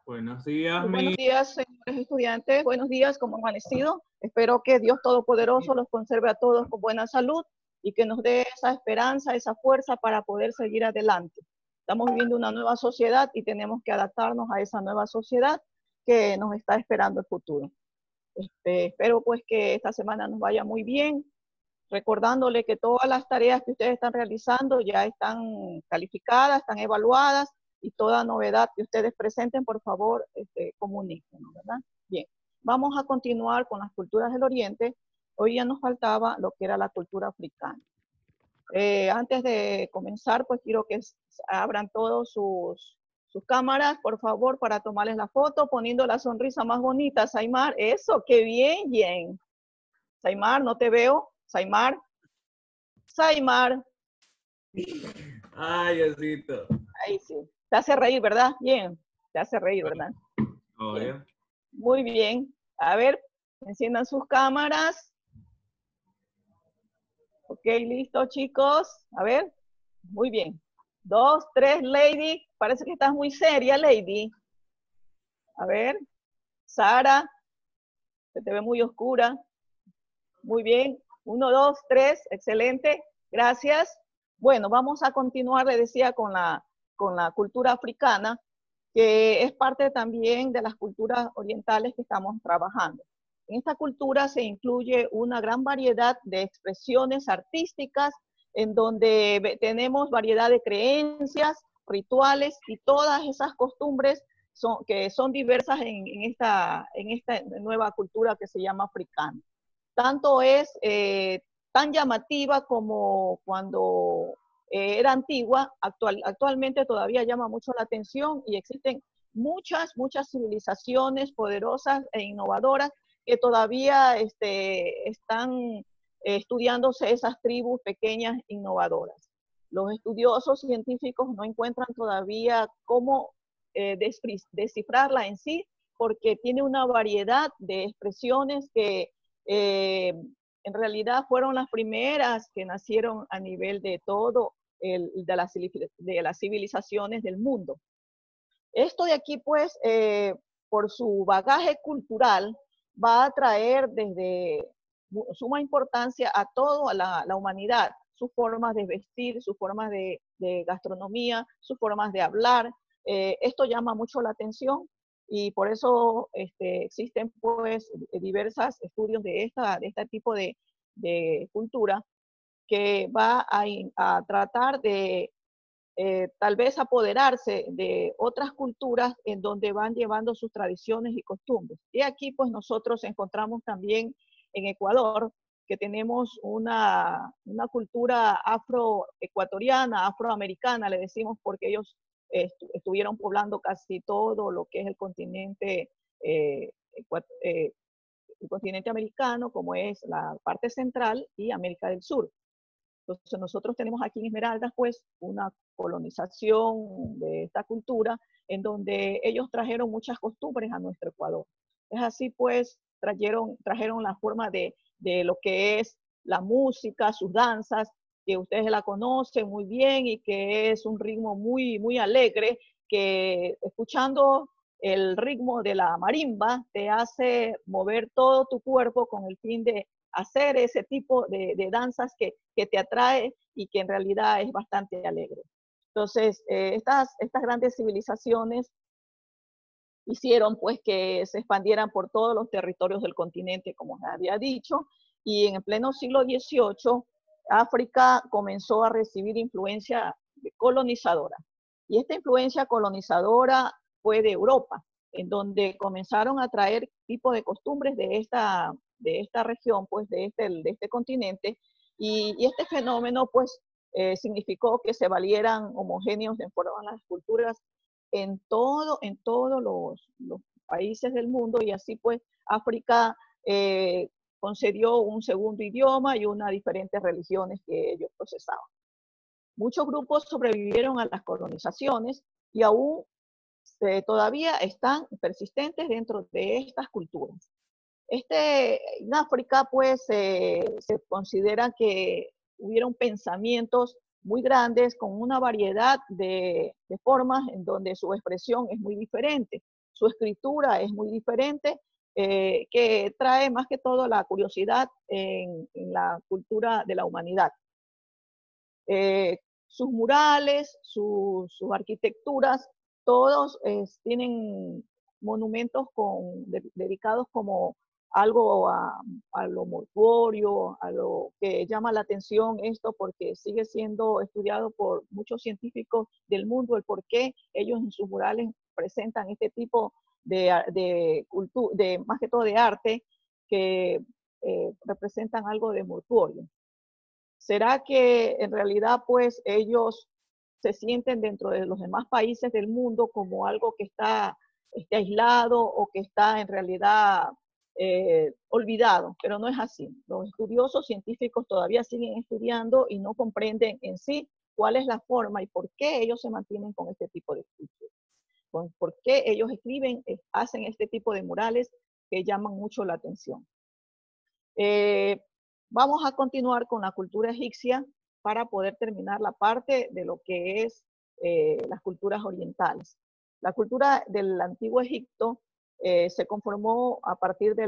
Buenos días, Muy buenos días, señores estudiantes. Buenos días, ¿cómo han amanecido? Espero que Dios Todopoderoso los conserve a todos con buena salud y que nos dé esa esperanza, esa fuerza para poder seguir adelante. Estamos viviendo una nueva sociedad y tenemos que adaptarnos a esa nueva sociedad que nos está esperando el futuro. Espero pues que esta semana nos vaya muy bien, recordándole que todas las tareas que ustedes están realizando ya están calificadas, están evaluadas, y toda novedad que ustedes presenten, por favor, comuníquenos, ¿verdad? Bien, vamos a continuar con las culturas del Oriente. Hoy ya nos faltaba lo que era la cultura africana. Antes de comenzar, pues quiero que abran todos sus cámaras, por favor, para tomarles la foto, poniendo la sonrisa más bonita. Saimar, eso, qué bien, Jen. Saimar, no te veo. Saimar. Saimar. Ay, Diosito. Ahí sí. Te hace reír, ¿verdad? Bien. Te hace reír, ¿verdad? Bien. Muy bien. A ver, enciendan sus cámaras. Ok, listo, chicos. A ver. Muy bien. 2, 3, Lady. Parece que estás muy seria, Lady. A ver. Sara. Se te ve muy oscura. Muy bien. 1, 2, 3. Excelente. Gracias. Bueno, vamos a continuar, le decía, con la cultura africana, que es parte también de las culturas orientales que estamos trabajando. En esta cultura se incluye una gran variedad de expresiones artísticas, en donde tenemos variedad de creencias, rituales y todas esas costumbres que son diversas en esta nueva cultura que se llama africana. Tanto es tan llamativa como cuando era antigua, actualmente todavía llama mucho la atención y existen muchas civilizaciones poderosas e innovadoras que todavía están estudiándose esas tribus pequeñas innovadoras. Los estudiosos científicos no encuentran todavía cómo descifrarla en sí, porque tiene una variedad de expresiones que en realidad fueron las primeras que nacieron a nivel de todo de las civilizaciones del mundo. Esto de aquí, pues, por su bagaje cultural, va a traer desde suma importancia a toda la humanidad, sus formas de vestir, sus formas de gastronomía, sus formas de hablar. Esto llama mucho la atención y por eso existen pues diversos estudios de este tipo de cultura que va a tratar de tal vez apoderarse de otras culturas en donde van llevando sus tradiciones y costumbres. Y aquí pues nosotros encontramos también en Ecuador que tenemos una cultura afroecuatoriana, afroamericana, le decimos, porque ellos estuvieron poblando casi todo lo que es el continente americano, como es la parte central y América del Sur. Entonces nosotros tenemos aquí en Esmeraldas pues una colonización de esta cultura en donde ellos trajeron muchas costumbres a nuestro Ecuador. Es así pues, trajeron la forma de lo que es la música, sus danzas, que ustedes la conocen muy bien y que es un ritmo muy alegre, que escuchando el ritmo de la marimba te hace mover todo tu cuerpo con el fin de hacer ese tipo de danzas que te atrae y que en realidad es bastante alegre. Entonces, estas grandes civilizaciones hicieron pues que se expandieran por todos los territorios del continente, como había dicho, y en el pleno siglo XVIII, África comenzó a recibir influencia colonizadora. Y esta influencia colonizadora fue de Europa, en donde comenzaron a traer tipo de costumbres de esta región, pues de este continente, y este fenómeno pues significó que se valieran homogéneos en forma las culturas en todos los países del mundo, y así pues África concedió un segundo idioma y unas diferentes religiones que ellos procesaban. Muchos grupos sobrevivieron a las colonizaciones y aún todavía están persistentes dentro de estas culturas. En África pues se considera que hubieron pensamientos muy grandes con una variedad de formas en donde su expresión es muy diferente. su escritura es muy diferente, que trae más que todo la curiosidad en la cultura de la humanidad. Sus murales, sus arquitecturas, todos tienen monumentos dedicados como algo a lo mortuorio, a lo que llama la atención esto, porque sigue siendo estudiado por muchos científicos del mundo, el por qué ellos en sus murales presentan este tipo de cultura, más que todo de arte, que representan algo de mortuorio. ¿Será que en realidad pues ellos se sienten dentro de los demás países del mundo como algo que está aislado o que está en realidad olvidado? Pero no es así. Los estudiosos científicos todavía siguen estudiando y no comprenden en sí cuál es la forma y por qué ellos se mantienen con este tipo de esculturas. ¿Por qué ellos escriben, hacen este tipo de murales que llaman mucho la atención? Vamos a continuar con la cultura egipcia para poder terminar la parte de lo que es las culturas orientales. La cultura del antiguo Egipto se conformó a partir de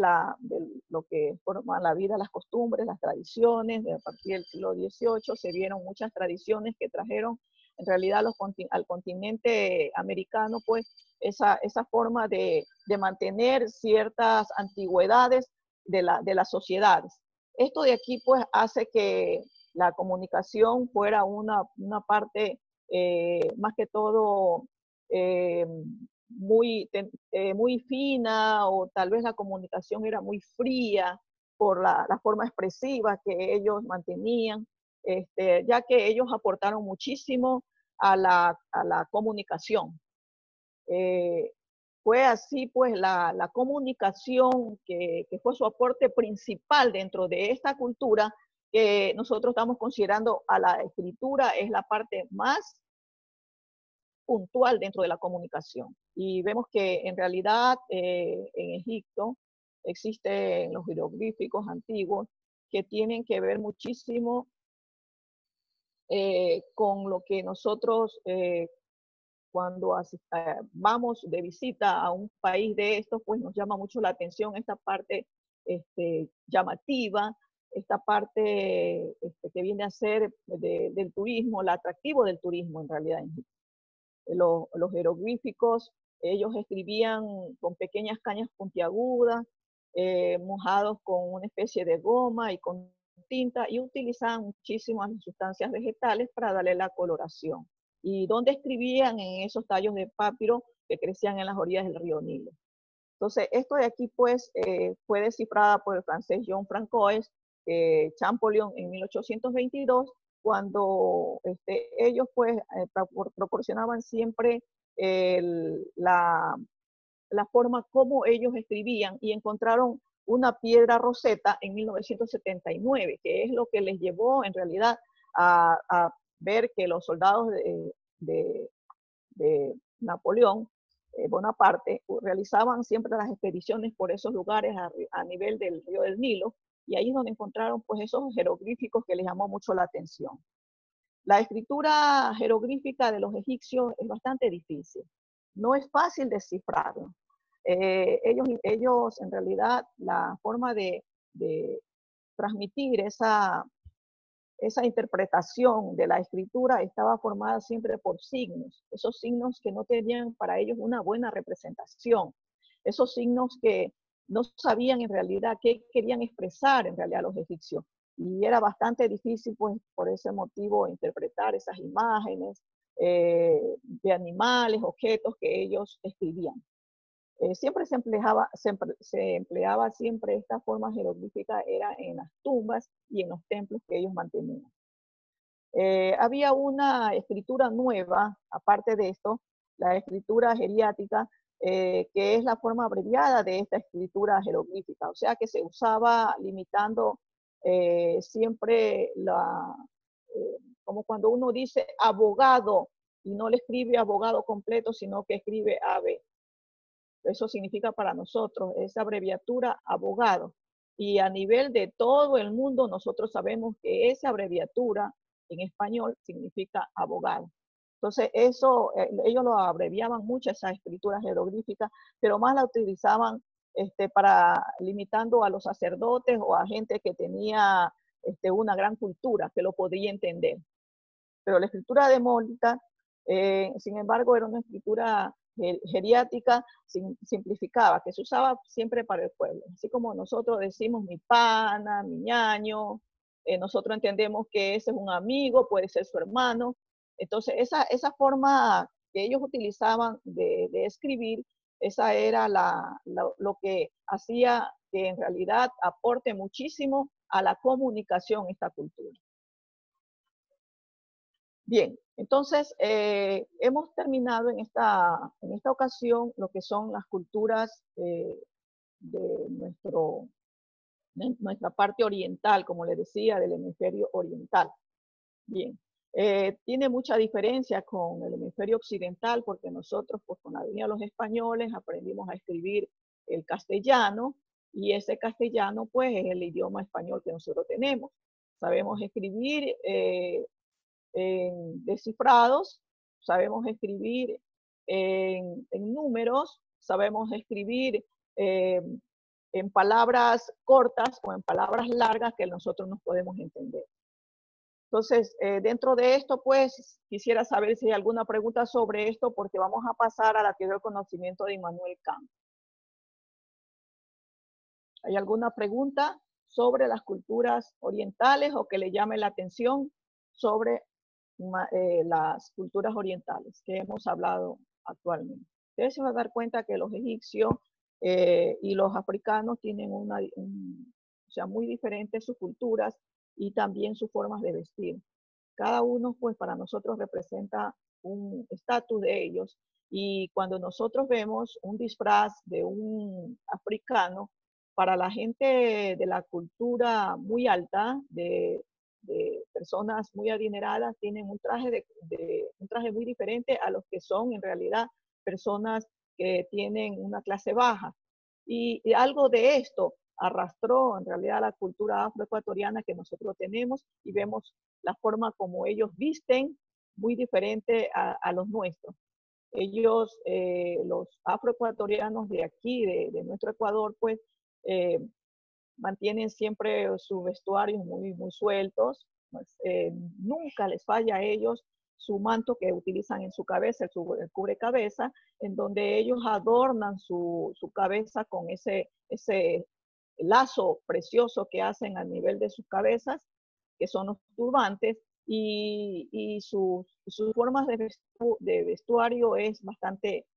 lo que forma la vida, las costumbres, las tradiciones. A partir del siglo XVIII se vieron muchas tradiciones que trajeron en realidad al continente americano, pues esa forma de mantener ciertas antigüedades de las sociedades. Esto de aquí pues hace que la comunicación fuera una parte más que todo muy fina, o tal vez la comunicación era muy fría por la forma expresiva que ellos mantenían, ya que ellos aportaron muchísimo a la comunicación. Fue así pues la comunicación que fue su aporte principal dentro de esta cultura, que nosotros estamos considerando a la escritura es la parte más puntual dentro de la comunicación. Y vemos que en realidad en Egipto existen los jeroglíficos antiguos que tienen que ver muchísimo con lo que nosotros cuando vamos de visita a un país de estos, pues nos llama mucho la atención esta parte llamativa, esta parte que viene a ser del turismo, el atractivo del turismo en realidad. Los jeroglíficos, ellos escribían con pequeñas cañas puntiagudas, mojados con una especie de goma y con tinta, y utilizaban muchísimas sustancias vegetales para darle la coloración. Y donde escribían en esos tallos de papiro que crecían en las orillas del río Nilo. Entonces, esto de aquí, pues, fue descifrada por el francés Jean Francois Champollion en 1822, cuando ellos, pues, proporcionaban siempre la forma como ellos escribían, y encontraron una piedra roseta en 1979, que es lo que les llevó en realidad a ver que los soldados de Napoleón Bonaparte realizaban siempre las expediciones por esos lugares a nivel del río del Nilo, y ahí es donde encontraron pues esos jeroglíficos que les llamó mucho la atención. La escritura jeroglífica de los egipcios es bastante difícil, no es fácil descifrarlo. Ellos en realidad la forma de transmitir esa interpretación de la escritura estaba formada siempre por signos, esos signos que no tenían para ellos una buena representación, esos signos que no sabían en realidad qué querían expresar en realidad los egipcios. Y era bastante difícil, pues, por ese motivo, interpretar esas imágenes de animales, objetos que ellos escribían. Siempre se empleaba siempre esta forma jeroglífica, era en las tumbas y en los templos que ellos mantenían. Había una escritura nueva, aparte de esto, la escritura jeriática, que es la forma abreviada de esta escritura jeroglífica, o sea que se usaba limitando siempre como cuando uno dice abogado y no le escribe abogado completo, sino que escribe AB. Eso significa para nosotros esa abreviatura abogado. Y a nivel de todo el mundo, nosotros sabemos que esa abreviatura en español significa abogado. Entonces, eso, ellos lo abreviaban mucho, esas escrituras jeroglíficas, pero más la utilizaban para limitando a los sacerdotes o a gente que tenía una gran cultura, que lo podía entender. Pero la escritura demótica, sin embargo, era una escritura geriática, simplificada, que se usaba siempre para el pueblo. Así como nosotros decimos mi pana, mi ñaño, nosotros entendemos que ese es un amigo, puede ser su hermano. Entonces, esa forma que ellos utilizaban de escribir, esa era lo que hacía que en realidad aporte muchísimo a la comunicación esta cultura. Bien, entonces hemos terminado en esta ocasión lo que son las culturas de nuestra parte oriental, como les decía, del hemisferio oriental. Bien, tiene mucha diferencia con el hemisferio occidental porque nosotros, pues con la venida de los españoles, aprendimos a escribir el castellano y ese castellano, pues, es el idioma español que nosotros tenemos. Sabemos escribir en descifrados, sabemos escribir en números, sabemos escribir en palabras cortas o en palabras largas que nosotros nos podemos entender. Entonces, dentro de esto, pues, quisiera saber si hay alguna pregunta sobre esto, porque vamos a pasar a la teoría del conocimiento de Immanuel Kant. ¿Hay alguna pregunta sobre las culturas orientales o que le llame la atención sobre las culturas orientales que hemos hablado actualmente? Ustedes se van a dar cuenta que los egipcios y los africanos tienen o sea, muy diferentes sus culturas y también sus formas de vestir. Cada uno, pues, para nosotros representa un estatus de ellos. Y cuando nosotros vemos un disfraz de un africano, para la gente de la cultura muy alta, de personas muy adineradas, tienen un traje muy diferente a los que son en realidad personas que tienen una clase baja. Y algo de esto arrastró en realidad la cultura afroecuatoriana que nosotros tenemos y vemos la forma como ellos visten muy diferente a los nuestros. Ellos, los afroecuatorianos de aquí, de nuestro Ecuador, pues mantienen siempre sus vestuarios muy sueltos. Pues, nunca les falla a ellos su manto que utilizan en su cabeza, el cubrecabeza, en donde ellos adornan su cabeza con ese lazo precioso que hacen a nivel de sus cabezas, que son los turbantes, y sus formas de vestuario es bastante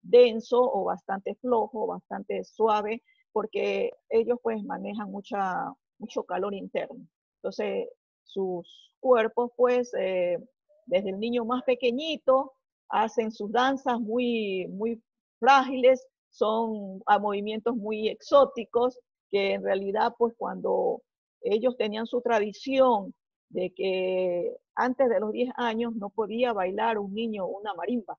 denso o bastante flojo, bastante suave, porque ellos pues manejan mucho calor interno. Entonces, sus cuerpos pues desde el niño más pequeñito hacen sus danzas muy frágiles, son a movimientos muy exóticos, que en realidad pues cuando ellos tenían su tradición de que antes de los 10 años no podía bailar un niño una marimba.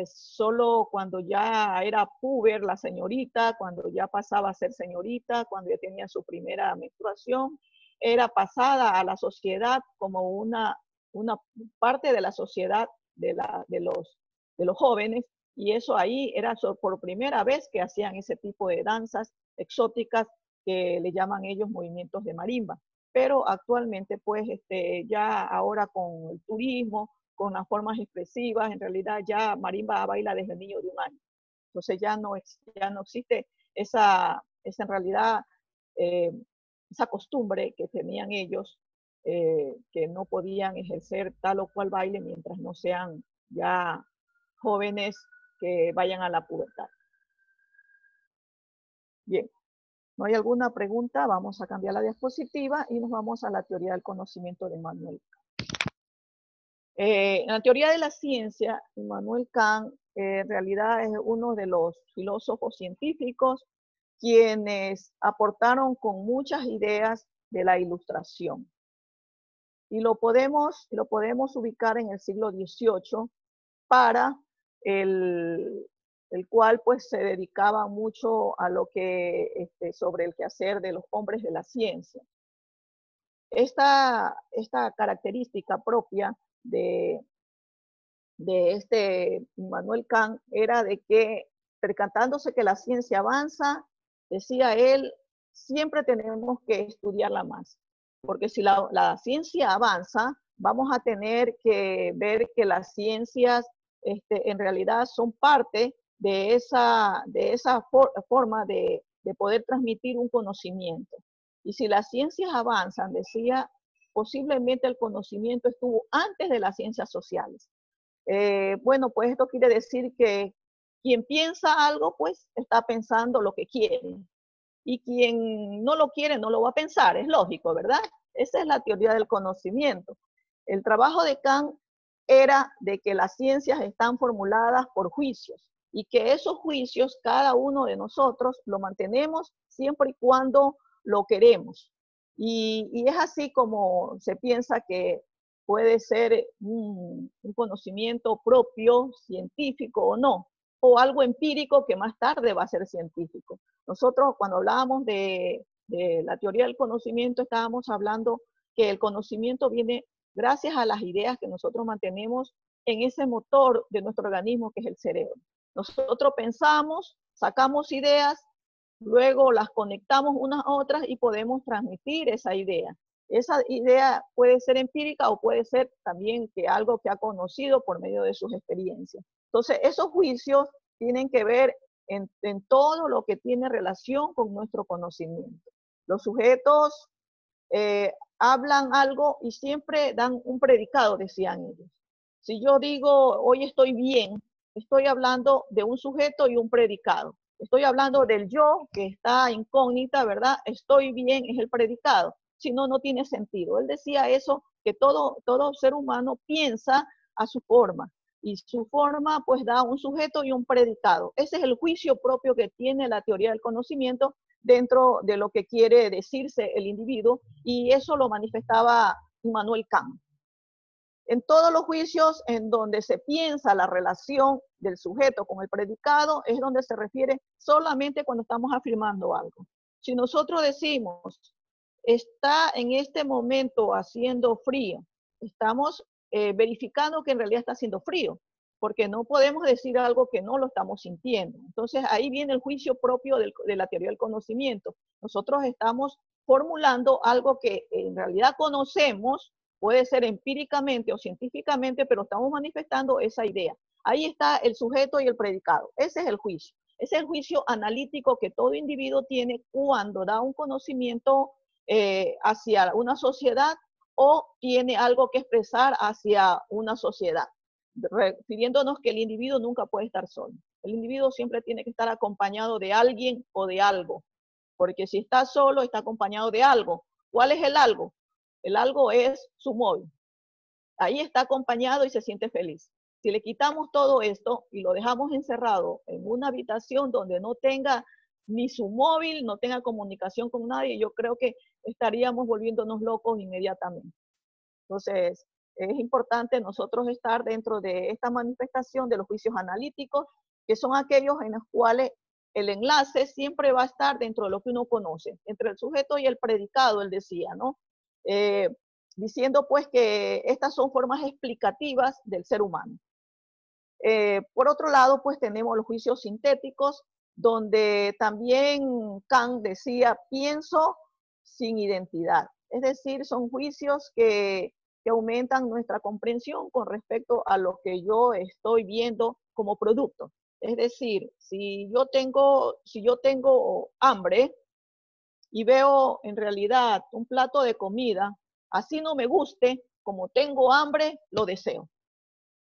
Solo cuando ya era puber la señorita, cuando ya pasaba a ser señorita, cuando ya tenía su primera menstruación, era pasada a la sociedad como una parte de la sociedad de los jóvenes, y eso ahí era por primera vez que hacían ese tipo de danzas exóticas que le llaman ellos movimientos de marimba. Pero actualmente, pues, ya ahora con el turismo, con las formas expresivas, en realidad ya marimba baila desde el niño de 1 año. Entonces ya no existe en realidad, esa costumbre que tenían ellos, que no podían ejercer tal o cual baile mientras no sean ya jóvenes que vayan a la pubertad. Bien, ¿no hay alguna pregunta? Vamos a cambiar la diapositiva y nos vamos a la teoría del conocimiento de Immanuel Kant. En la teoría de la ciencia, Immanuel Kant en realidad es uno de los filósofos científicos quienes aportaron con muchas ideas de la Ilustración. Y lo podemos ubicar en el siglo XVIII, para el cual pues se dedicaba mucho a lo que, sobre el quehacer de los hombres de la ciencia. Esta característica propia de de este Immanuel Kant era de que, percatándose que la ciencia avanza, decía él, siempre tenemos que estudiarla más, porque si la ciencia avanza, vamos a tener que ver que las ciencias en realidad son parte de esa forma de poder transmitir un conocimiento. Y si las ciencias avanzan, decía, posiblemente el conocimiento estuvo antes de las ciencias sociales. Bueno, pues esto quiere decir que quien piensa algo, pues está pensando lo que quiere. Y quien no lo quiere, no lo va a pensar, es lógico, ¿verdad? Esa es la teoría del conocimiento. El trabajo de Kant era de que las ciencias están formuladas por juicios y que esos juicios, cada uno de nosotros, lo mantenemos siempre y cuando lo queremos. Y es así como se piensa que puede ser un conocimiento propio, científico o no, o algo empírico que más tarde va a ser científico. Nosotros cuando hablábamos de la teoría del conocimiento, estábamos hablando que el conocimiento viene gracias a las ideas que nosotros mantenemos en ese motor de nuestro organismo que es el cerebro. Nosotros pensamos, sacamos ideas, luego las conectamos unas a otras y podemos transmitir esa idea. Esa idea puede ser empírica o puede ser también que algo que ha conocido por medio de sus experiencias. Entonces, esos juicios tienen que ver en todo lo que tiene relación con nuestro conocimiento. Los sujetos hablan algo y siempre dan un predicado, decían ellos. Si yo digo, hoy estoy bien, estoy hablando de un sujeto y un predicado. Estoy hablando del yo, que está incógnita, ¿verdad? Estoy bien es el predicado. Si no, no tiene sentido. Él decía eso, que todo ser humano piensa a su forma. Y su forma, pues, da un sujeto y un predicado. Ese es el juicio propio que tiene la teoría del conocimiento dentro de lo que quiere decirse el individuo, y eso lo manifestaba Immanuel Kant. En todos los juicios en donde se piensa la relación del sujeto con el predicado es donde se refiere solamente cuando estamos afirmando algo. Si nosotros decimos, está en este momento haciendo frío, estamos verificando que en realidad está haciendo frío, porque no podemos decir algo que no lo estamos sintiendo. Entonces ahí viene el juicio propio de la teoría del conocimiento. Nosotros estamos formulando algo que en realidad conocemos, puede ser empíricamente o científicamente, pero estamos manifestando esa idea. Ahí está el sujeto y el predicado. Ese es el juicio. Ese es el juicio analítico que todo individuo tiene cuando da un conocimiento hacia una sociedad o tiene algo que expresar hacia una sociedad, refiriéndonos que el individuo nunca puede estar solo. El individuo siempre tiene que estar acompañado de alguien o de algo, porque si está solo, está acompañado de algo. ¿Cuál es el algo? El algo es su móvil. Ahí está acompañado y se siente feliz. Si le quitamos todo esto y lo dejamos encerrado en una habitación donde no tenga ni su móvil, no tenga comunicación con nadie, yo creo que estaríamos volviéndonos locos inmediatamente. Entonces, es importante nosotros estar dentro de esta manifestación de los juicios analíticos, que son aquellos en los cuales el enlace siempre va a estar dentro de lo que uno conoce, entre el sujeto y el predicado, él decía, ¿no? Diciendo pues que estas son formas explicativas del ser humano. Por otro lado, pues tenemos los juicios sintéticos, donde también Kant decía, pienso sin identidad. Es decir, son juicios que aumentan nuestra comprensión con respecto a lo que yo estoy viendo como producto. Es decir, si yo tengo hambre y veo en realidad un plato de comida, así no me guste, como tengo hambre, lo deseo.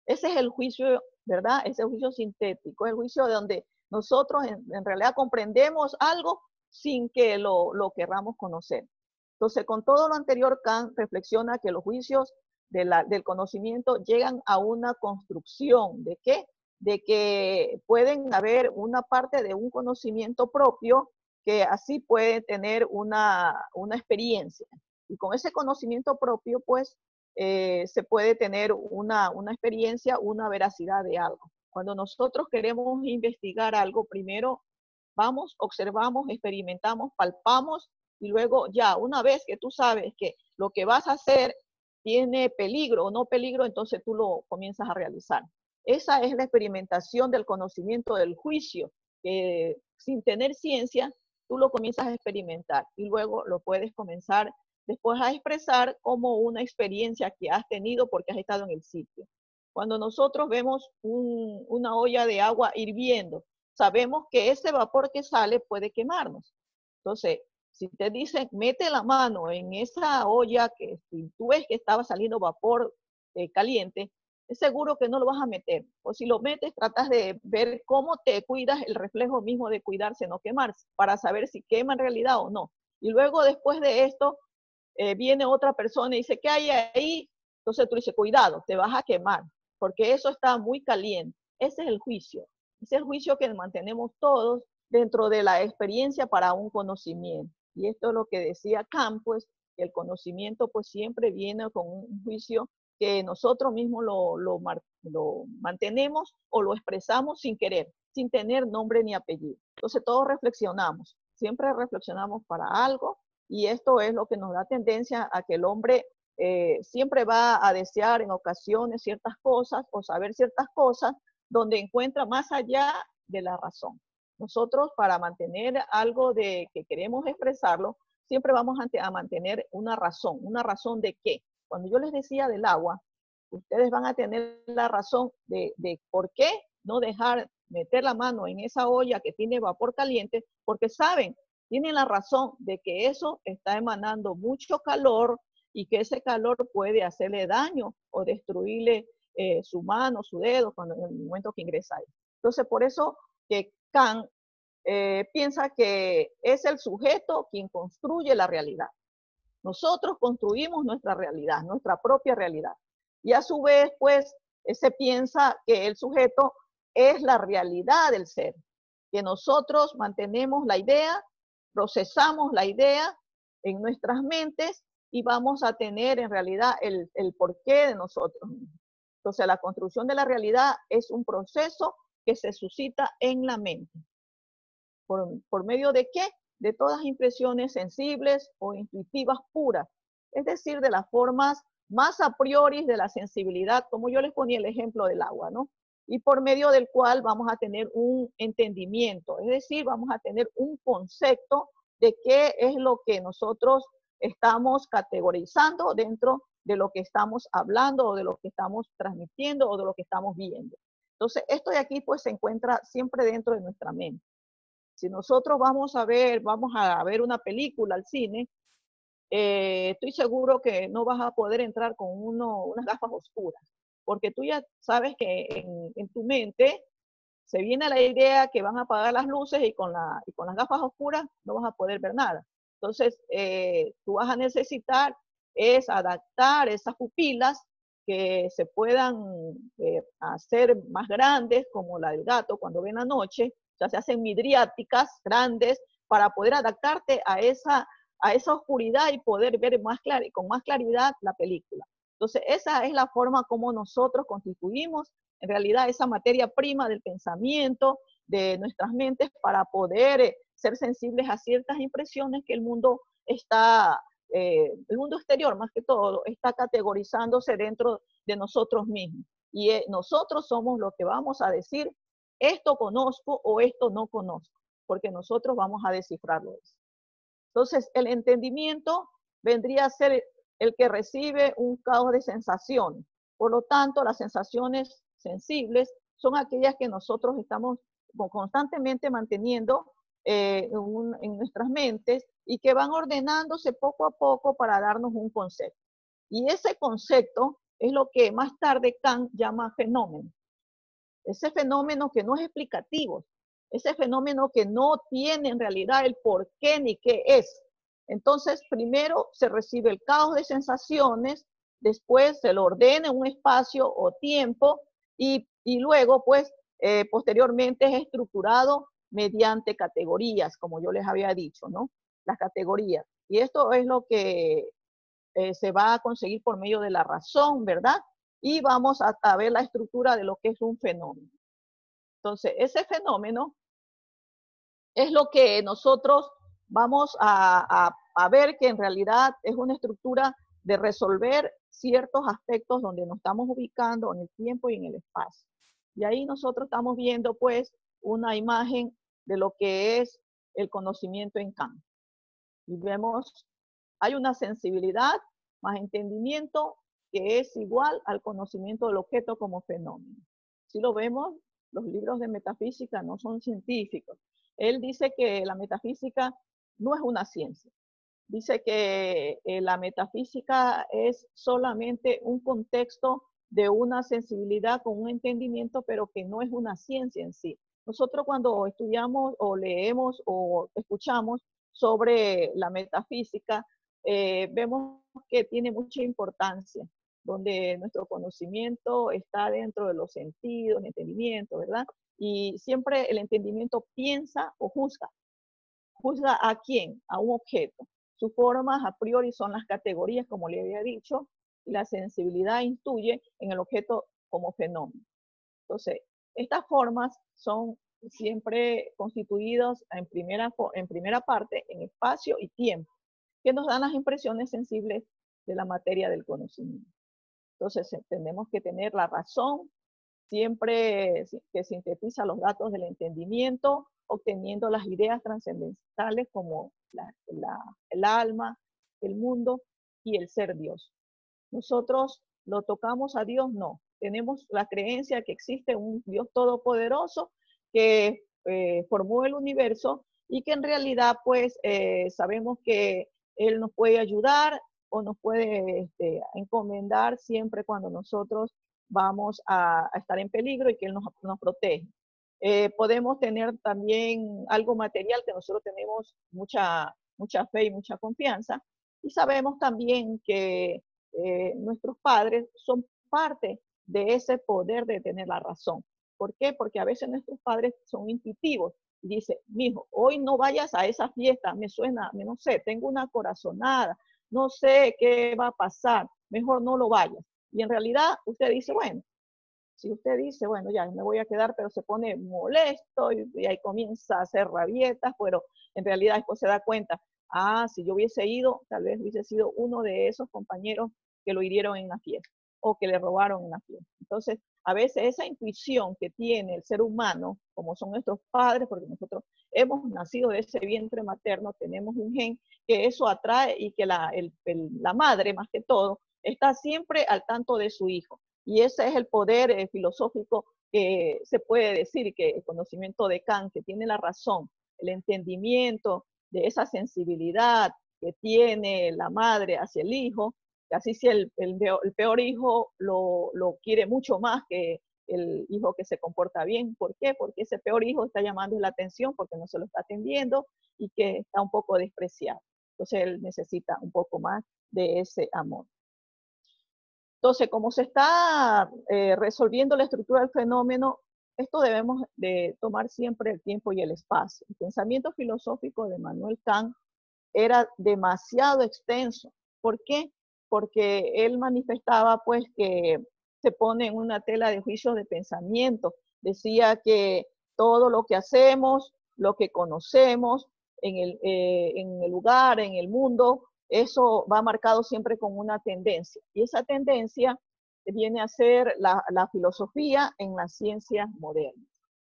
Ese es el juicio, ¿verdad? Ese es el juicio sintético, es el juicio de donde nosotros en realidad comprendemos algo sin que lo querramos conocer. Entonces, con todo lo anterior, Kant reflexiona que los juicios del conocimiento llegan a una construcción. ¿De qué? De que pueden haber una parte de un conocimiento propio que así puede tener una experiencia. Y con ese conocimiento propio, pues, se puede tener una experiencia, una veracidad de algo. Cuando nosotros queremos investigar algo, primero vamos, observamos, experimentamos, palpamos y luego ya, una vez que tú sabes que lo que vas a hacer tiene peligro o no peligro, entonces tú lo comienzas a realizar. Esa es la experimentación del conocimiento del juicio, que sin tener ciencia, tú lo comienzas a experimentar y luego lo puedes comenzar después a expresar como una experiencia que has tenido porque has estado en el sitio. Cuando nosotros vemos una olla de agua hirviendo, sabemos que ese vapor que sale puede quemarnos. Entonces, si te dicen, mete la mano en esa olla que si tú ves que estaba saliendo vapor caliente, es seguro que no lo vas a meter. O si lo metes, tratas de ver cómo te cuidas, el reflejo mismo de cuidarse, no quemarse, para saber si quema en realidad o no. Y luego, después de esto, viene otra persona y dice, ¿qué hay ahí? Entonces tú dices, cuidado, te vas a quemar, porque eso está muy caliente. Ese es el juicio. Ese es el juicio que mantenemos todos dentro de la experiencia para un conocimiento. Y esto es lo que decía Kant, pues, que el conocimiento pues siempre viene con un juicio que nosotros mismos lo mantenemos o lo expresamos sin querer, sin tener nombre ni apellido. Entonces todos reflexionamos, siempre reflexionamos para algo y esto es lo que nos da tendencia a que el hombre siempre va a desear en ocasiones ciertas cosas o saber ciertas cosas donde encuentra más allá de la razón. Nosotros para mantener algo de que queremos expresarlo, siempre vamos a mantener una razón de qué. Cuando yo les decía del agua, ustedes van a tener la razón de por qué no dejar meter la mano en esa olla que tiene vapor caliente, porque saben, tienen la razón de que eso está emanando mucho calor y que ese calor puede hacerle daño o destruirle su mano, su dedo, cuando en el momento que ingresa ahí. Entonces, por eso que Kant piensa que es el sujeto quien construye la realidad. Nosotros construimos nuestra realidad, nuestra propia realidad. Y a su vez, pues, se piensa que el sujeto es la realidad del ser, que nosotros mantenemos la idea, procesamos la idea en nuestras mentes y vamos a tener en realidad el porqué de nosotros mismos. Entonces, la construcción de la realidad es un proceso que se suscita en la mente. ¿Por medio de qué? De todas impresiones sensibles o intuitivas puras, es decir, de las formas más a priori de la sensibilidad, como yo les ponía el ejemplo del agua, ¿no? Y por medio del cual vamos a tener un entendimiento, es decir, vamos a tener un concepto de qué es lo que nosotros estamos categorizando dentro de lo que estamos hablando o de lo que estamos transmitiendo o de lo que estamos viendo. Entonces, esto de aquí pues se encuentra siempre dentro de nuestra mente. Si nosotros vamos a ver una película al cine, estoy seguro que no vas a poder entrar con unas gafas oscuras, porque tú ya sabes que en tu mente se viene la idea que van a apagar las luces y con las gafas oscuras no vas a poder ver nada. Entonces, tú vas a necesitar es adaptar esas pupilas que se puedan hacer más grandes, como la del gato cuando ve en la noche, o sea, se hacen midriáticas grandes para poder adaptarte a esa oscuridad y poder ver con más claridad la película. Entonces, esa es la forma como nosotros constituimos en realidad esa materia prima del pensamiento, de nuestras mentes, para poder ser sensibles a ciertas impresiones que el mundo el mundo exterior más que todo, está categorizándose dentro de nosotros mismos. Y nosotros somos los que vamos a decir, esto conozco o esto no conozco, porque nosotros vamos a descifrarlo. Entonces, el entendimiento vendría a ser el que recibe un caos de sensaciones. Por lo tanto, las sensaciones sensibles son aquellas que nosotros estamos constantemente manteniendo en nuestras mentes y que van ordenándose poco a poco para darnos un concepto. Y ese concepto es lo que más tarde Kant llama fenómeno. Ese fenómeno que no es explicativo, ese fenómeno que no tiene en realidad el por qué ni qué es. Entonces, primero se recibe el caos de sensaciones, después se lo ordena en un espacio o tiempo y luego, pues, posteriormente es estructurado mediante categorías, como yo les había dicho, ¿no? Las categorías. Y esto es lo que se va a conseguir por medio de la razón, ¿verdad? Y vamos a ver la estructura de lo que es un fenómeno. Entonces, ese fenómeno es lo que nosotros vamos a ver que en realidad es una estructura de resolver ciertos aspectos donde nos estamos ubicando en el tiempo y en el espacio. Y ahí nosotros estamos viendo pues una imagen de lo que es el conocimiento en Kant. Y vemos, hay una sensibilidad más entendimiento que es igual al conocimiento del objeto como fenómeno. Si lo vemos, los libros de metafísica no son científicos. Él dice que la metafísica no es una ciencia. Dice que la metafísica es solamente un contexto de una sensibilidad con un entendimiento, pero que no es una ciencia en sí. Nosotros cuando estudiamos o leemos o escuchamos sobre la metafísica, vemos que tiene mucha importancia, donde nuestro conocimiento está dentro de los sentidos, el entendimiento, ¿verdad? Y siempre el entendimiento piensa o juzga. ¿Juzga a quién? A un objeto. Sus formas a priori son las categorías, como le había dicho, y la sensibilidad intuye en el objeto como fenómeno. Entonces, estas formas son siempre constituidas en primera parte en espacio y tiempo, que nos dan las impresiones sensibles de la materia del conocimiento. Entonces, tenemos que tener la razón, siempre que sintetiza los datos del entendimiento, obteniendo las ideas trascendentales como el alma, el mundo y el ser Dios. Nosotros lo tocamos a Dios, no. Tenemos la creencia que existe un Dios todopoderoso que formó el universo y que en realidad pues sabemos que Él nos puede ayudar o nos puede encomendar siempre cuando nosotros vamos a estar en peligro y que Él nos protege. Podemos tener también algo material que nosotros tenemos mucha fe y mucha confianza y sabemos también que nuestros padres son parte de ese poder de tener la razón. ¿Por qué? Porque a veces nuestros padres son intuitivos y dicen, mijo, hoy no vayas a esa fiesta, me suena, no sé, tengo una corazonada, no sé qué va a pasar, mejor no lo vayas. Y en realidad usted dice, bueno, si usted dice, bueno, ya me voy a quedar, pero se pone molesto y ahí comienza a hacer rabietas, pero en realidad después se da cuenta, ah, si yo hubiese ido, tal vez hubiese sido uno de esos compañeros que lo hirieron en la fiesta o que le robaron en la fiesta. Entonces, a veces esa intuición que tiene el ser humano, como son nuestros padres, porque nosotros hemos nacido de ese vientre materno, tenemos un gen que eso atrae y que la madre, más que todo, está siempre al tanto de su hijo. Y ese es el poder filosófico que se puede decir, que el conocimiento de Kant, que tiene la razón, el entendimiento de esa sensibilidad que tiene la madre hacia el hijo, que así si el peor hijo lo quiere mucho más que el hijo que se comporta bien. ¿Por qué? Porque ese peor hijo está llamando la atención porque no se lo está atendiendo y que está un poco despreciado. Entonces él necesita un poco más de ese amor. Entonces, como se está resolviendo la estructura del fenómeno, esto debemos de tomar siempre el tiempo y el espacio. El pensamiento filosófico de Manuel Kant era demasiado extenso. ¿Por qué? Porque él manifestaba pues que se pone en una tela de juicios de pensamiento. Decía que todo lo que hacemos, lo que conocemos en el lugar, en el mundo, eso va marcado siempre con una tendencia. Y esa tendencia viene a ser la filosofía en las ciencias modernas.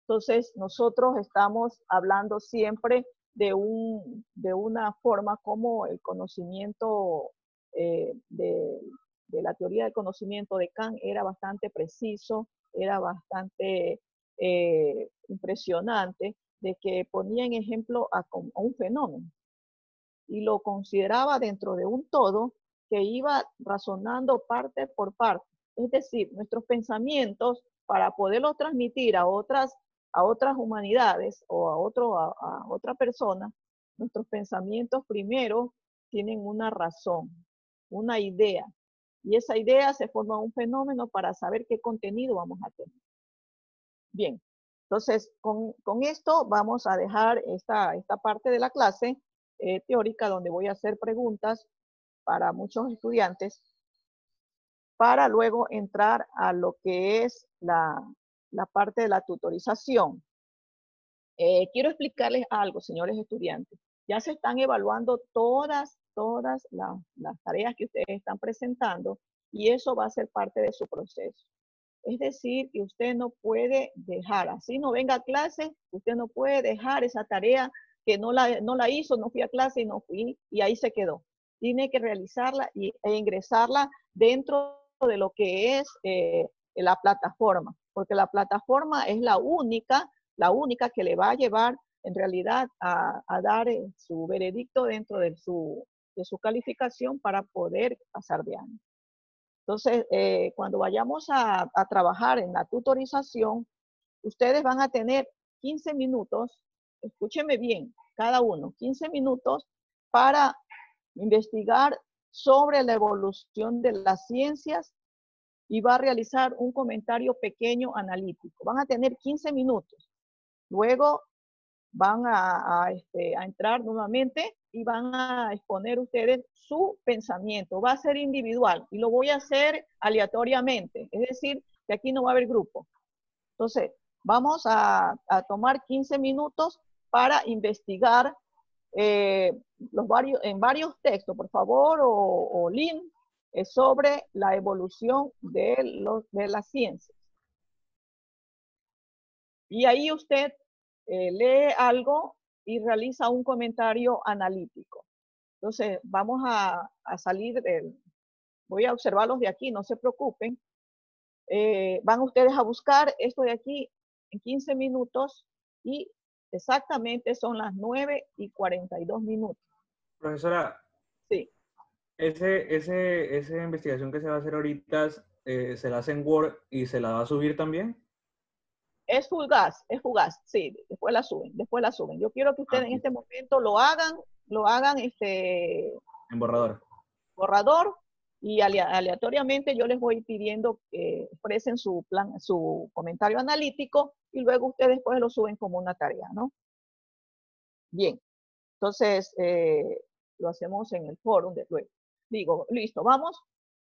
Entonces, nosotros estamos hablando siempre de una forma como el conocimiento de la teoría del conocimiento de Kant era bastante preciso, era bastante impresionante, de que ponía en ejemplo a un fenómeno y lo consideraba dentro de un todo que iba razonando parte por parte. Es decir, nuestros pensamientos, para poderlos transmitir a otras humanidades o a otra persona, nuestros pensamientos primero tienen una razón, una idea. Y esa idea se forma un fenómeno para saber qué contenido vamos a tener. Bien, entonces con esto vamos a dejar esta parte de la clase teórica donde voy a hacer preguntas para muchos estudiantes para luego entrar a lo que es la parte de la tutorización. Quiero explicarles algo, señores estudiantes. Ya se están evaluando todas las tareas que ustedes están presentando y eso va a ser parte de su proceso. Es decir, que usted no puede dejar, así no venga a clase, usted no puede dejar esa tarea que no la hizo, no fui a clase y no fui, y ahí se quedó. Tiene que realizarla e ingresarla dentro de lo que es la plataforma, porque la plataforma es la única que le va a llevar en realidad a dar su veredicto dentro de su calificación para poder pasar de año. Entonces, cuando vayamos a trabajar en la tutorización, ustedes van a tener 15 minutos, escúcheme bien, cada uno, 15 minutos para investigar sobre la evolución de las ciencias y va a realizar un comentario pequeño analítico. Van a tener 15 minutos. Luego van a entrar nuevamente y van a exponer ustedes su pensamiento. Va a ser individual y lo voy a hacer aleatoriamente, es decir, que aquí no va a haber grupo. Entonces, vamos a tomar 15 minutos para investigar en varios textos, por favor, o link sobre la evolución de las ciencias. Y ahí usted lee algo y realiza un comentario analítico. Entonces, vamos a salir voy a observarlos de aquí, no se preocupen. Van ustedes a buscar esto de aquí en 15 minutos y exactamente son las 9:42 minutos. Profesora, Sí. esa investigación que se va a hacer ahorita, ¿se la hace en Word y se la va a subir también? Es fugaz, sí, después la suben. Yo quiero que ustedes en Sí. este momento lo hagan En borrador. borrador y aleatoriamente yo les voy pidiendo que expresen su plan, su comentario analítico y luego ustedes después lo suben como una tarea, ¿no? Bien, entonces lo hacemos en el foro después. Digo, listo, vamos.